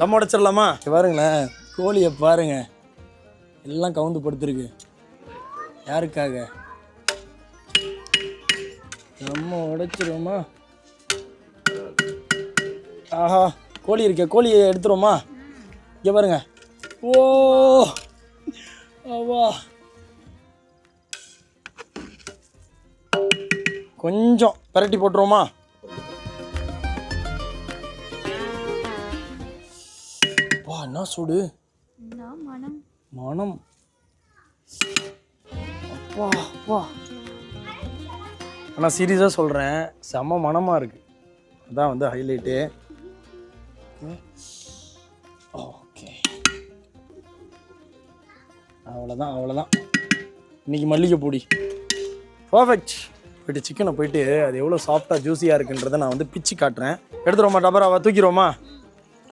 தம் உடைச்சிடலாமா? பாருங்களேன், கோழியை பாருங்க, எல்லாம் கவுந்து படுத்துருக்கு. யாருக்காக? நம்ம உடைச்சிருவோமா? ஆஹா, கோழி இருக்கே, கோழியை எடுத்துருவோமா? இங்கே பாருங்க. ஓ ஆவா, கொஞ்சம் பரட்டி போட்டுருவோமா? வா, என்ன சூடு, மனம். அப்பா அப்பா, ஆனால் சீரியஸாக சொல்கிறேன், செம்ம மனமாக இருக்குது. அதான் வந்து ஹைலைட்டு. ஓகே, அவ்வளோதான். இன்றைக்கி மல்லிகை பொடி பர்ஃபெக்ட். போய்ட்டு சிக்கனை போயிட்டு அது எவ்வளோ சாஃப்டாக ஜூஸியாக இருக்குன்றதை நான் வந்து பிச்சு காட்டுறேன். எடுத்துருவோமா? டபராவா தூக்கிடுவோமா?